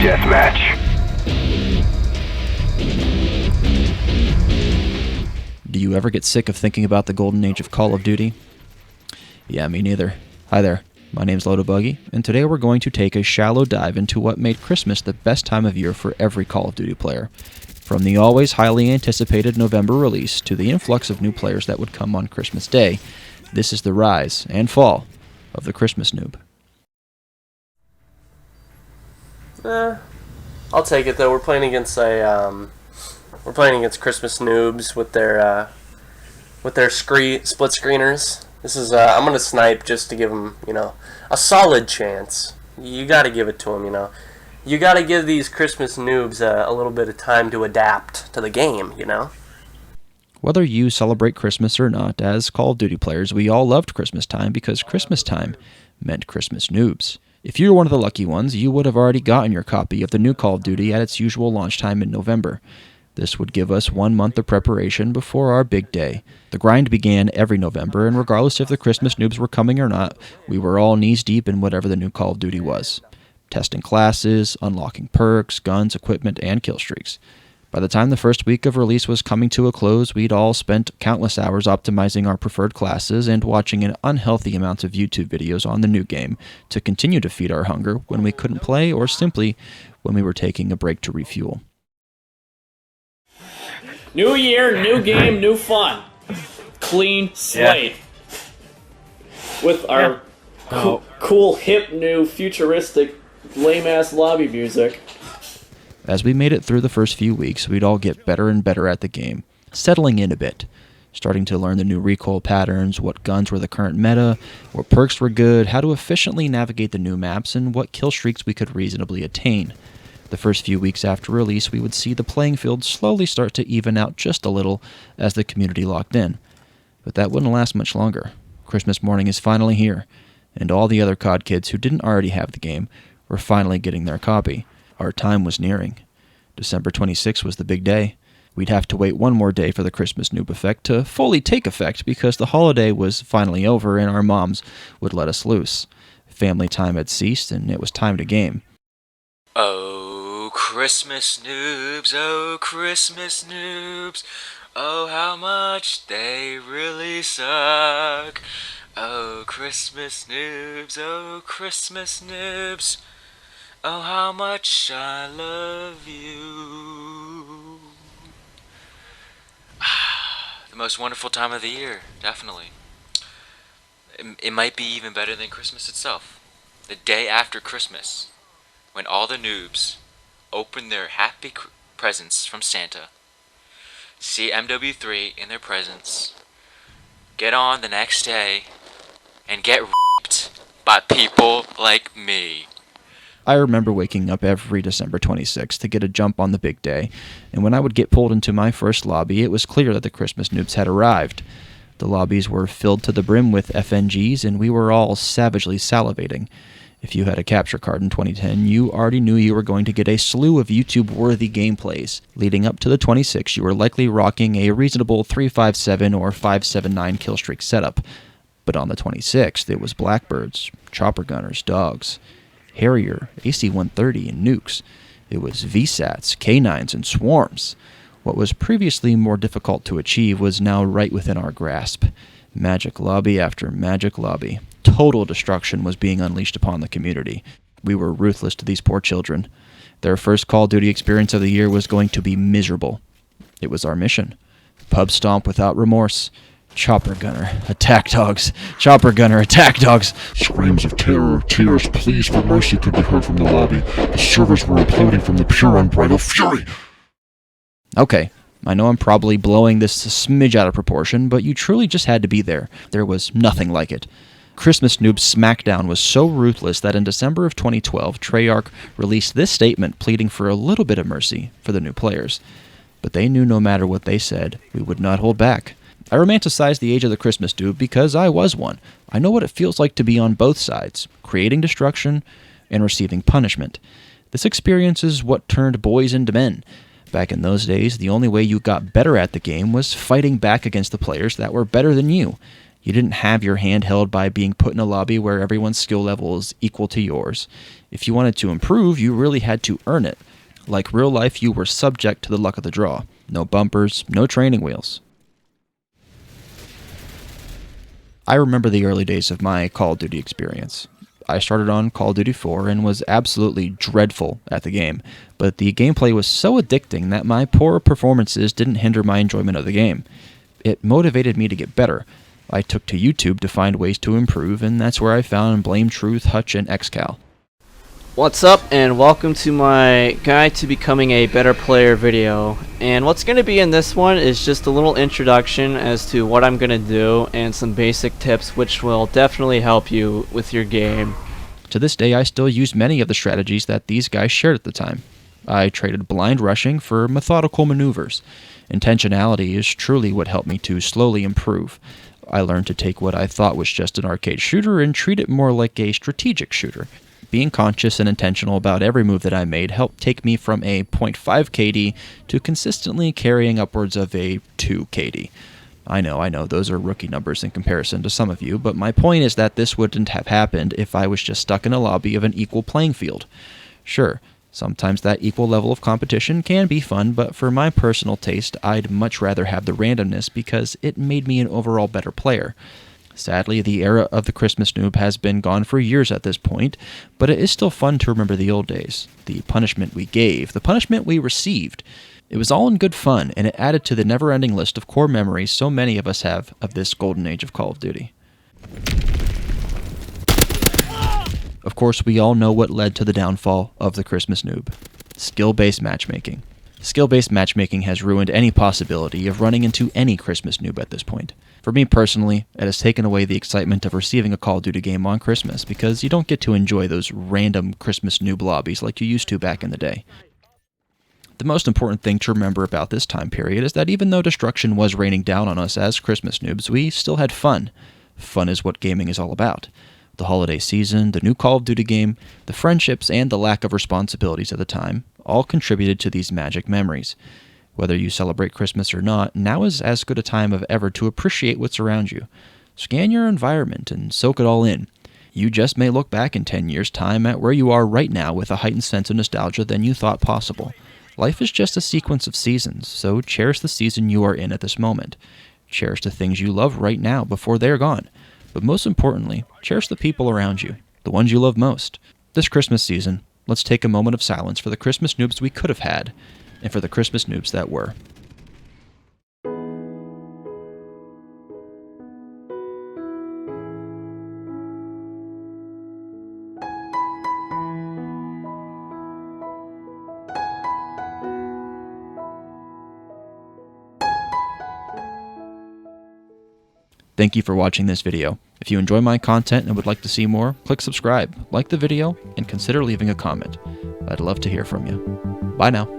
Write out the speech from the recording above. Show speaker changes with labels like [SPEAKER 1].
[SPEAKER 1] deathmatch.
[SPEAKER 2] Do you ever get sick of thinking about the golden age of Call of Duty? Yeah, me neither. Hi there, my name's Lotobuggy, and today we're going to take a shallow dive into what made Christmas the best time of year for every Call of Duty player. From the always highly anticipated November release to the influx of new players that would come on Christmas Day, this is the rise and fall of the Christmas noob.
[SPEAKER 3] I'll take it though. We're playing against Christmas noobs with their split screeners. This is I'm gonna snipe just to give them a solid chance. You got to give it to them. You got to give these Christmas noobs a little bit of time to adapt to the game.
[SPEAKER 2] Whether you celebrate Christmas or not, as Call of Duty players, we all loved Christmas time because Christmas time meant Christmas noobs. If you were one of the lucky ones, you would have already gotten your copy of the new Call of Duty at its usual launch time in November. This would give us 1 month of preparation before our big day. The grind began every November, and regardless if the Christmas noobs were coming or not, we were all knees deep in whatever the new Call of Duty was. Testing classes, unlocking perks, guns, equipment, and kill streaks. By the time the first week of release was coming to a close, we'd all spent countless hours optimizing our preferred classes and watching an unhealthy amount of YouTube videos on the new game to continue to feed our hunger when we couldn't play or simply when we were taking a break to refuel.
[SPEAKER 4] New year, new game, new fun. Clean slate. With our cool, hip, new, futuristic, lame-ass lobby music.
[SPEAKER 2] As we made it through the first few weeks, we'd all get better and better at the game, settling in a bit, starting to learn the new recoil patterns, what guns were the current meta, what perks were good, how to efficiently navigate the new maps, and what kill streaks we could reasonably attain. The first few weeks after release, we would see the playing field slowly start to even out just a little as the community locked in. But that wouldn't last much longer. Christmas morning is finally here, and all the other COD kids who didn't already have the game were finally getting their copy. Our time was nearing. December 26th was the big day. We'd have to wait one more day for the Christmas noob effect to fully take effect because the holiday was finally over and our moms would let us loose. Family time had ceased and it was time to game.
[SPEAKER 5] Oh, Christmas noobs, oh, Christmas noobs, oh, how much they really suck. Oh, Christmas noobs, oh, Christmas noobs, oh, how much I love you. The most wonderful time of the year, definitely. It might be even better than Christmas itself. The day after Christmas, when all the noobs open their happy presents from Santa, see MW3 in their presents, get on the next day, and get r***ed by people like me.
[SPEAKER 2] I remember waking up every December 26th to get a jump on the big day, and when I would get pulled into my first lobby, it was clear that the Christmas noobs had arrived. The lobbies were filled to the brim with FNGs, and we were all savagely salivating. If you had a capture card in 2010, you already knew you were going to get a slew of YouTube-worthy gameplays. Leading up to the 26th, you were likely rocking a reasonable 357 or 579 killstreak setup. But on the 26th, it was Blackbirds, Chopper Gunners, Dogs, Harrier, AC-130, and Nukes. It was VSATs, K9s, and Swarms. What was previously more difficult to achieve was now right within our grasp. Magic lobby after magic lobby. Total destruction was being unleashed upon the community. We were ruthless to these poor children. Their first Call of Duty experience of the year was going to be miserable. It was our mission. Pub stomp without remorse. Chopper Gunner, attack dogs. Chopper Gunner, attack dogs.
[SPEAKER 6] Screams of terror, tears, pleas for mercy could be heard from the lobby. The servers were imploding from the pure unbridled fury.
[SPEAKER 2] Okay, I know I'm probably blowing this a smidge out of proportion, but you truly just had to be there. There was nothing like it. Christmas Noob Smackdown was so ruthless that in December of 2012, Treyarch released this statement pleading for a little bit of mercy for the new players. But they knew no matter what they said, we would not hold back. I romanticize the age of the Christmas Noob because I was one. I know what it feels like to be on both sides, creating destruction and receiving punishment. This experience is what turned boys into men. Back in those days, the only way you got better at the game was fighting back against the players that were better than you. You didn't have your hand held by being put in a lobby where everyone's skill level is equal to yours. If you wanted to improve, you really had to earn it. Like real life, you were subject to the luck of the draw. No bumpers, no training wheels. I remember the early days of my Call of Duty experience. I started on Call of Duty 4 and was absolutely dreadful at the game, but the gameplay was so addicting that my poor performances didn't hinder my enjoyment of the game. It motivated me to get better. I took to YouTube to find ways to improve, and that's where I found Blame Truth, Hutch, and XCal.
[SPEAKER 1] What's up, and welcome to my Guide to Becoming a Better Player video. And what's going to be in this one is just a little introduction as to what I'm going to do and some basic tips which will definitely help you with your game.
[SPEAKER 2] To this day, I still use many of the strategies that these guys shared at the time. I traded blind rushing for methodical maneuvers. Intentionality is truly what helped me to slowly improve. I learned to take what I thought was just an arcade shooter and treat it more like a strategic shooter. Being conscious and intentional about every move that I made helped take me from a 0.5 KD to consistently carrying upwards of a 2 KD. I know, those are rookie numbers in comparison to some of you, but my point is that this wouldn't have happened if I was just stuck in a lobby of an equal playing field. Sure, sometimes that equal level of competition can be fun, but for my personal taste, I'd much rather have the randomness because it made me an overall better player. Sadly, the era of the Christmas Noob has been gone for years at this point, but it is still fun to remember the old days, the punishment we gave, the punishment we received. It was all in good fun, and it added to the never-ending list of core memories so many of us have of this golden age of Call of Duty. Of course, we all know what led to the downfall of the Christmas Noob. Skill-based matchmaking. Skill-based matchmaking has ruined any possibility of running into any Christmas Noob at this point. For me personally, it has taken away the excitement of receiving a Call of Duty game on Christmas because you don't get to enjoy those random Christmas Noob lobbies like you used to back in the day. The most important thing to remember about this time period is that even though destruction was raining down on us as Christmas Noobs, we still had fun. Fun is what gaming is all about. The holiday season, the new Call of Duty game, the friendships, and the lack of responsibilities at the time all contributed to these magic memories. Whether you celebrate Christmas or not, now is as good a time as ever to appreciate what's around you. Scan your environment and soak it all in. You just may look back in 10 years' time at where you are right now with a heightened sense of nostalgia than you thought possible. Life is just a sequence of seasons, so cherish the season you are in at this moment. Cherish the things you love right now before they're gone. But most importantly, cherish the people around you, the ones you love most. This Christmas season, let's take a moment of silence for the Christmas Noobs we could have had, and for the Christmas Noobs that were. Thank you for watching this video. If you enjoy my content and would like to see more, click subscribe, like the video, and consider leaving a comment. I'd love to hear from you. Bye now.